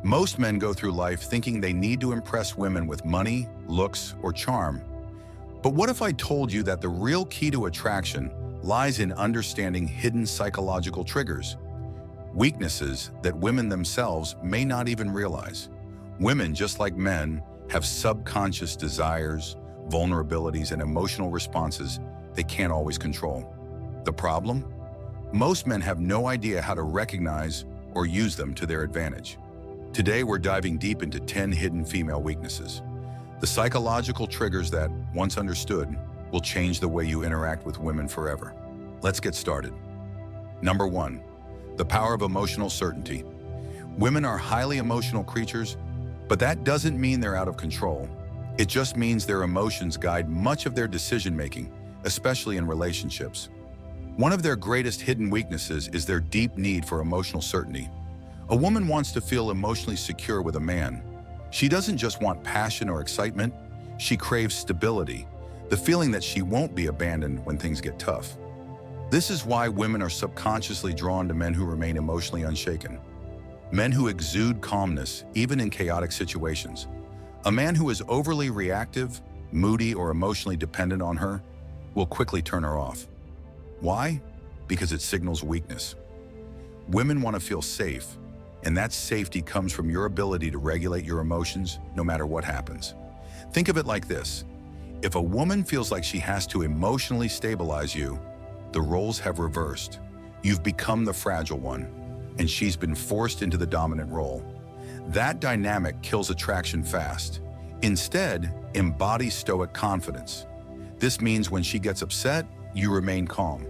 Most men go through life thinking they need to impress women with money, looks, or charm. But what if I told you that the real key to attraction lies in understanding hidden psychological triggers, weaknesses that women themselves may not even realize? Women, just like men, have subconscious desires, vulnerabilities, and emotional responses they can't always control. The problem? Most men have no idea how to recognize or use them to their advantage. Today, we're diving deep into 10 hidden female weaknesses, the psychological triggers that, once understood, will change the way you interact with women forever. Let's get started. Number 1, the power of emotional certainty. Women are highly emotional creatures, but that doesn't mean they're out of control. It just means their emotions guide much of their decision-making, especially in relationships. One of their greatest hidden weaknesses is their deep need for emotional certainty. A woman wants to feel emotionally secure with a man. She doesn't just want passion or excitement, she craves stability, the feeling that she won't be abandoned when things get tough. This is why women are subconsciously drawn to men who remain emotionally unshaken. Men who exude calmness, even in chaotic situations. A man who is overly reactive, moody, or emotionally dependent on her will quickly turn her off. Why? Because it signals weakness. Women want to feel safe, and that safety comes from your ability to regulate your emotions no matter what happens. Think of it like this. If a woman feels like she has to emotionally stabilize you, the roles have reversed. You've become the fragile one, and she's been forced into the dominant role. That dynamic kills attraction fast. Instead, embody stoic confidence. This means when she gets upset, you remain calm.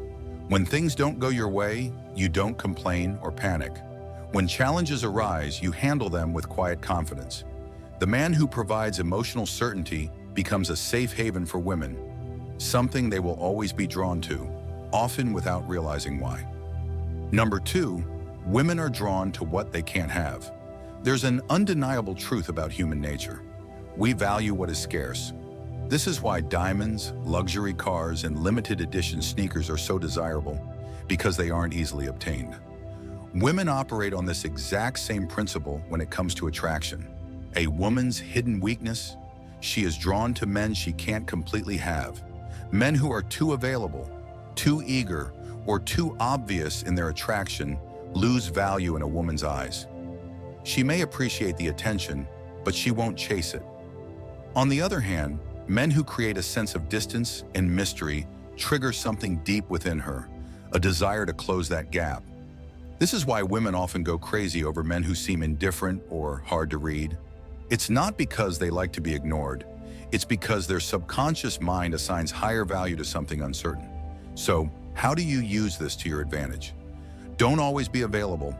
When things don't go your way, you don't complain or panic. When challenges arise, you handle them with quiet confidence. The man who provides emotional certainty becomes a safe haven for women, something they will always be drawn to, often without realizing why. Number 2, women are drawn to what they can't have. There's an undeniable truth about human nature. We value what is scarce. This is why diamonds, luxury cars, and limited edition sneakers are so desirable, because they aren't easily obtained. Women operate on this exact same principle when it comes to attraction. A woman's hidden weakness: she is drawn to men she can't completely have. Men who are too available, too eager, or too obvious in their attraction lose value in a woman's eyes. She may appreciate the attention, but she won't chase it. On the other hand, men who create a sense of distance and mystery trigger something deep within her, a desire to close that gap. This is why women often go crazy over men who seem indifferent or hard to read. It's not because they like to be ignored. It's because their subconscious mind assigns higher value to something uncertain. So, how do you use this to your advantage? Don't always be available.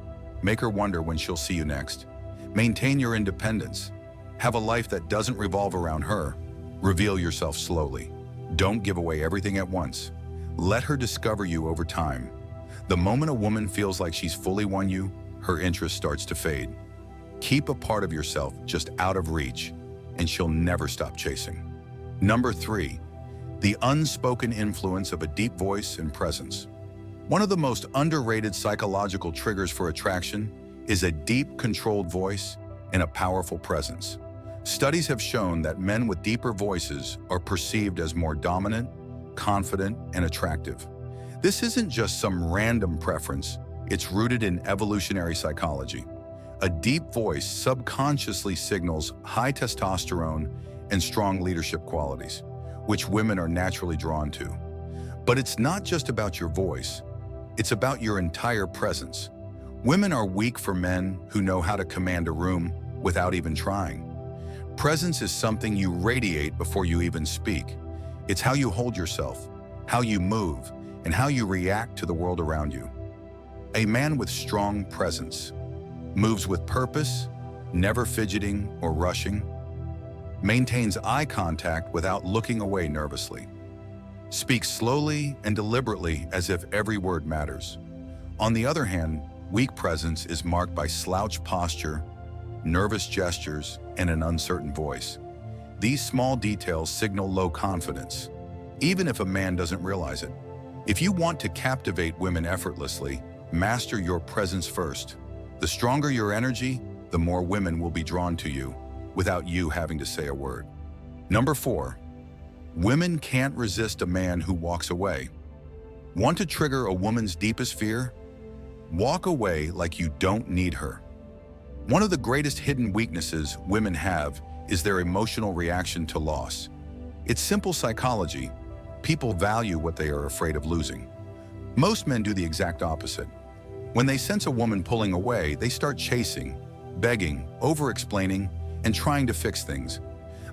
Make her wonder when she'll see you next. Maintain your independence. Have a life that doesn't revolve around her. Reveal yourself slowly. Don't give away everything at once. Let her discover you over time. The moment a woman feels like she's fully won you, her interest starts to fade. Keep a part of yourself just out of reach, and she'll never stop chasing. Number 3, the unspoken influence of a deep voice and presence. One of the most underrated psychological triggers for attraction is a deep, controlled voice and a powerful presence. Studies have shown that men with deeper voices are perceived as more dominant, confident, and attractive. This isn't just some random preference, it's rooted in evolutionary psychology. A deep voice subconsciously signals high testosterone and strong leadership qualities, which women are naturally drawn to. But it's not just about your voice, it's about your entire presence. Women are weak for men who know how to command a room without even trying. Presence is something you radiate before you even speak. It's how you hold yourself, how you move, and how you react to the world around you. A man with strong presence moves with purpose, never fidgeting or rushing, maintains eye contact without looking away nervously, speaks slowly and deliberately as if every word matters. On the other hand, weak presence is marked by slouched posture, nervous gestures, and an uncertain voice. These small details signal low confidence, even if a man doesn't realize it. If you want to captivate women effortlessly, master your presence first. The stronger your energy, the more women will be drawn to you without you having to say a word. Number 4, women can't resist a man who walks away. Want to trigger a woman's deepest fear? Walk away like you don't need her. One of the greatest hidden weaknesses women have is their emotional reaction to loss. It's simple psychology. People value what they are afraid of losing. Most men do the exact opposite. When they sense a woman pulling away, they start chasing, begging, over-explaining, and trying to fix things.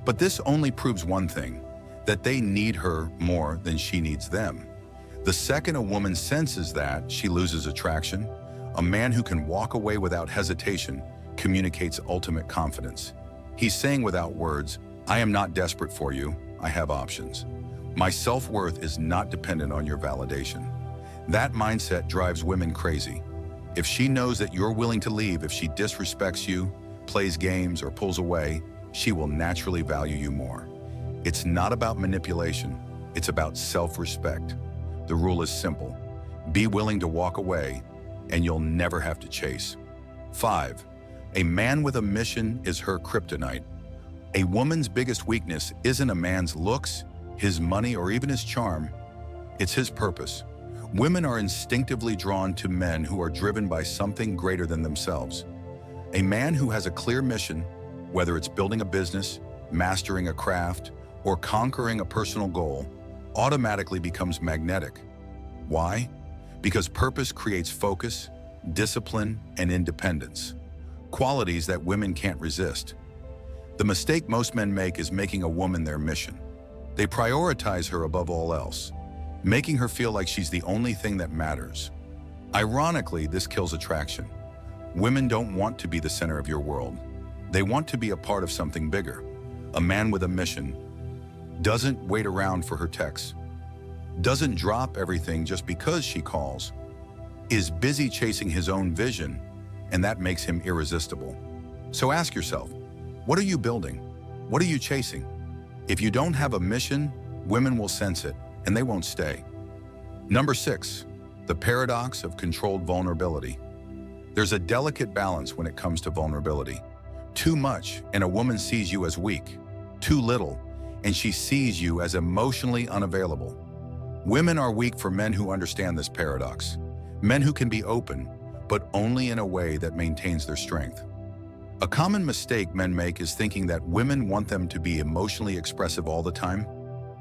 But this only proves one thing, that they need her more than she needs them. The second a woman senses that, she loses attraction. A man who can walk away without hesitation communicates ultimate confidence. He's saying without words, I am not desperate for you, I have options. My self-worth is not dependent on your validation. That mindset drives women crazy. If she knows that you're willing to leave, if she disrespects you, plays games, or pulls away, she will naturally value you more. It's not about manipulation, it's about self-respect. The rule is simple. Be willing to walk away, and you'll never have to chase. 5. A man with a mission is her kryptonite. A woman's biggest weakness isn't a man's looks, his money, or even his charm. It's his purpose. Women are instinctively drawn to men who are driven by something greater than themselves. A man who has a clear mission, whether it's building a business, mastering a craft, or conquering a personal goal, automatically becomes magnetic. Why? Because purpose creates focus, discipline, and independence. Qualities that women can't resist. The mistake most men make is making a woman their mission. They prioritize her above all else, making her feel like she's the only thing that matters. Ironically, this kills attraction. Women don't want to be the center of your world. They want to be a part of something bigger. A man with a mission doesn't wait around for her texts, doesn't drop everything just because she calls, is busy chasing his own vision, and that makes him irresistible. So ask yourself, what are you building? What are you chasing? If you don't have a mission, women will sense it, and they won't stay. Number 6, the paradox of controlled vulnerability. There's a delicate balance when it comes to vulnerability. Too much, and a woman sees you as weak. Too little, and she sees you as emotionally unavailable. Women are weak for men who understand this paradox. Men who can be open, but only in a way that maintains their strength. A common mistake men make is thinking that women want them to be emotionally expressive all the time.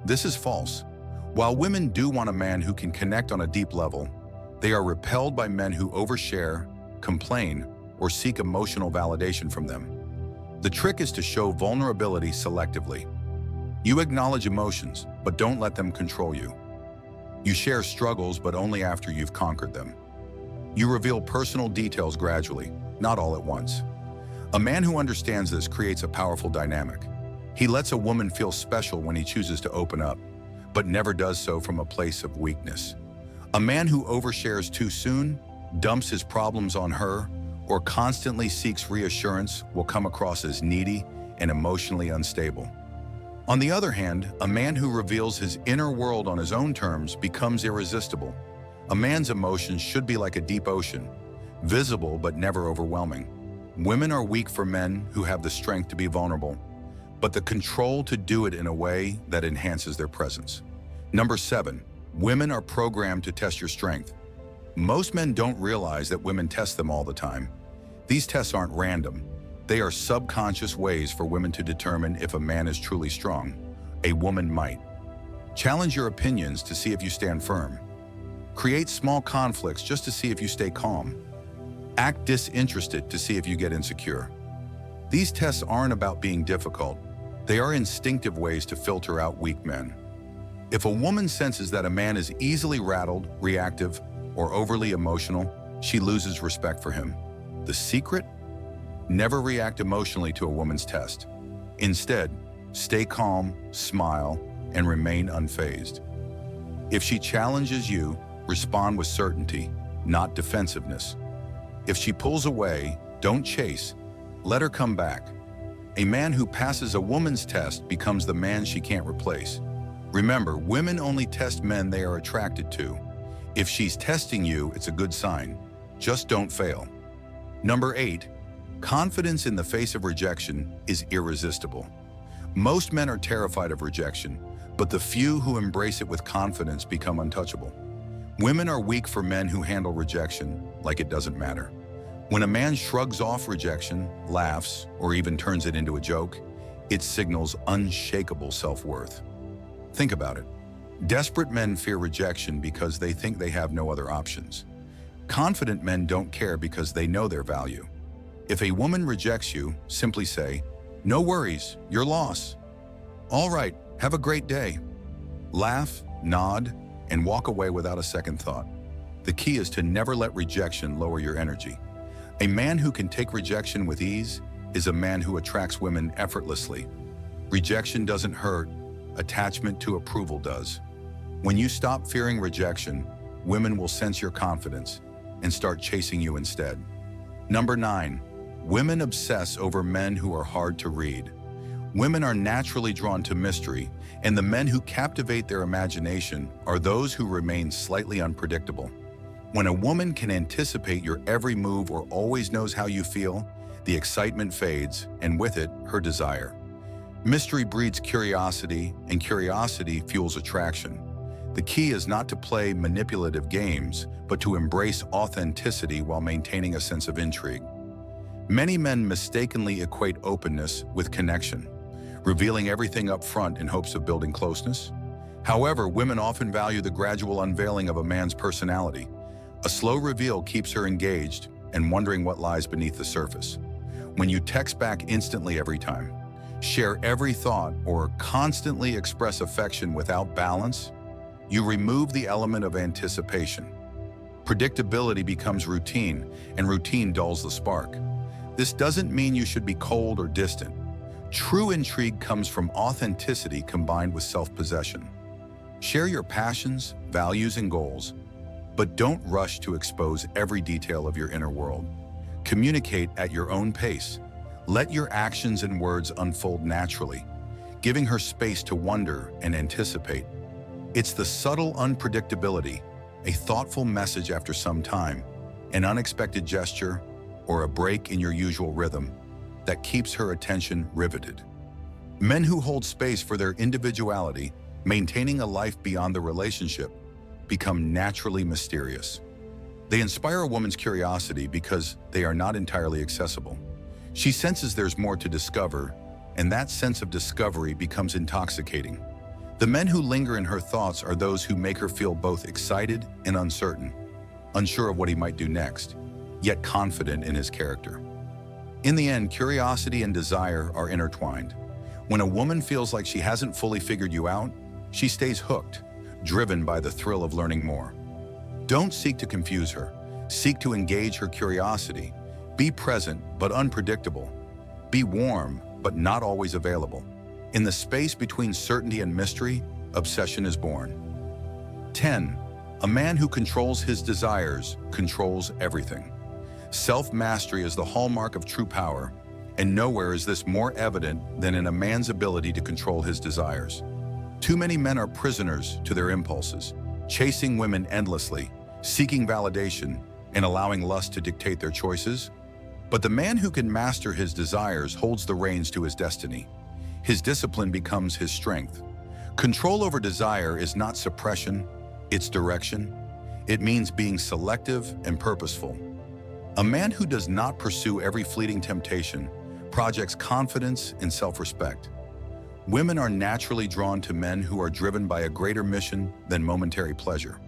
This is false. While women do want a man who can connect on a deep level, they are repelled by men who overshare, complain, or seek emotional validation from them. The trick is to show vulnerability selectively. You acknowledge emotions, but don't let them control you. You share struggles, but only after you've conquered them. You reveal personal details gradually, not all at once. A man who understands this creates a powerful dynamic. He lets a woman feel special when he chooses to open up, but never does so from a place of weakness. A man who overshares too soon, dumps his problems on her, or constantly seeks reassurance will come across as needy and emotionally unstable. On the other hand, a man who reveals his inner world on his own terms becomes irresistible. A man's emotions should be like a deep ocean, visible but never overwhelming. Women are weak for men who have the strength to be vulnerable, but the control to do it in a way that enhances their presence. Number 7, women are programmed to test your strength. Most men don't realize that women test them all the time. These tests aren't random. They are subconscious ways for women to determine if a man is truly strong. A woman might challenge your opinions to see if you stand firm. Create small conflicts just to see if you stay calm. Act disinterested to see if you get insecure. These tests aren't about being difficult. They are instinctive ways to filter out weak men. If a woman senses that a man is easily rattled, reactive, or overly emotional, she loses respect for him. The secret? Never react emotionally to a woman's test. Instead, stay calm, smile, and remain unfazed. If she challenges you, respond with certainty, not defensiveness. If she pulls away, don't chase. Let her come back. A man who passes a woman's test becomes the man she can't replace. Remember, women only test men they are attracted to. If she's testing you, it's a good sign. Just don't fail. Number 8, Confidence in the face of rejection is irresistible. Most men are terrified of rejection, but the few who embrace it with confidence become untouchable. Women are weak for men who handle rejection like it doesn't matter. When a man shrugs off rejection, laughs, or even turns it into a joke, it signals unshakable self-worth. Think about it. Desperate men fear rejection because they think they have no other options. Confident men don't care because they know their value. If a woman rejects you, simply say, "No worries, your loss. All right, have a great day." Laugh, nod, and walk away without a second thought. The key is to never let rejection lower your energy. A man who can take rejection with ease is a man who attracts women effortlessly. Rejection doesn't hurt, attachment to approval does. When you stop fearing rejection, women will sense your confidence and start chasing you instead. Number 9, women obsess over men who are hard to read. Women are naturally drawn to mystery, and the men who captivate their imagination are those who remain slightly unpredictable. When a woman can anticipate your every move or always knows how you feel, the excitement fades, and with it, her desire. Mystery breeds curiosity, and curiosity fuels attraction. The key is not to play manipulative games, but to embrace authenticity while maintaining a sense of intrigue. Many men mistakenly equate openness with connection, revealing everything up front in hopes of building closeness. However, women often value the gradual unveiling of a man's personality. A slow reveal keeps her engaged and wondering what lies beneath the surface. When you text back instantly every time, share every thought, or constantly express affection without balance, you remove the element of anticipation. Predictability becomes routine, and routine dulls the spark. This doesn't mean you should be cold or distant. True intrigue comes from authenticity combined with self-possession. Share your passions, values, and goals, but don't rush to expose every detail of your inner world. Communicate at your own pace. Let your actions and words unfold naturally, giving her space to wonder and anticipate. It's the subtle unpredictability, a thoughtful message after some time, an unexpected gesture, or a break in your usual rhythm that keeps her attention riveted. Men who hold space for their individuality, maintaining a life beyond the relationship, become naturally mysterious. They inspire a woman's curiosity because they are not entirely accessible. She senses there's more to discover, and that sense of discovery becomes intoxicating. The men who linger in her thoughts are those who make her feel both excited and uncertain, unsure of what he might do next, yet confident in his character. In the end, curiosity and desire are intertwined. When a woman feels like she hasn't fully figured you out, she stays hooked, driven by the thrill of learning more. Don't seek to confuse her. Seek to engage her curiosity. Be present but unpredictable. Be warm but not always available. In the space between certainty and mystery, obsession is born. 10. A man who controls his desires controls everything. Self-mastery is the hallmark of true power, and nowhere is this more evident than in a man's ability to control his desires. Too many men are prisoners to their impulses, chasing women endlessly, seeking validation, and allowing lust to dictate their choices. But the man who can master his desires holds the reins to his destiny. His discipline becomes his strength. Control over desire is not suppression, it's direction. It means being selective and purposeful. A man who does not pursue every fleeting temptation projects confidence and self-respect. Women are naturally drawn to men who are driven by a greater mission than momentary pleasure.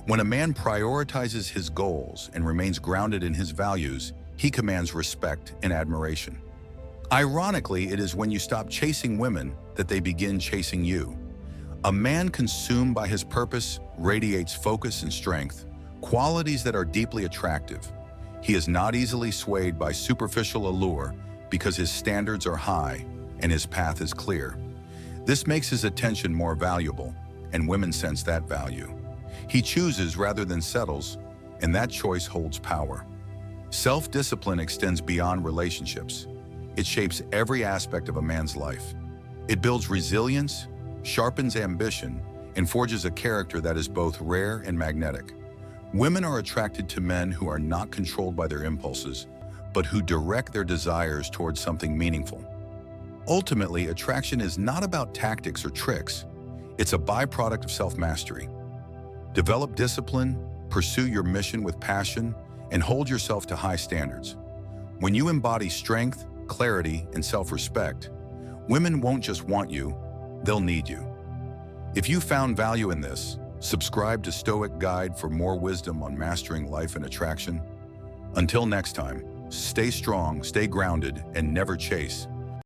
When a man prioritizes his goals and remains grounded in his values, he commands respect and admiration. Ironically, it is when you stop chasing women that they begin chasing you. A man consumed by his purpose radiates focus and strength, qualities that are deeply attractive. He is not easily swayed by superficial allure because his standards are high and his path is clear. This makes his attention more valuable, and women sense that value. He chooses rather than settles, and that choice holds power. Self-discipline extends beyond relationships. It shapes every aspect of a man's life. It builds resilience, sharpens ambition, and forges a character that is both rare and magnetic. Women are attracted to men who are not controlled by their impulses, but who direct their desires towards something meaningful. Ultimately, attraction is not about tactics or tricks. It's a byproduct of self-mastery. Develop discipline, pursue your mission with passion, and hold yourself to high standards. When you embody strength, clarity, and self-respect, women won't just want you, they'll need you. If you found value in this, subscribe to Stoic Guide for more wisdom on mastering life and attraction. Until next time, stay strong, stay grounded, and never chase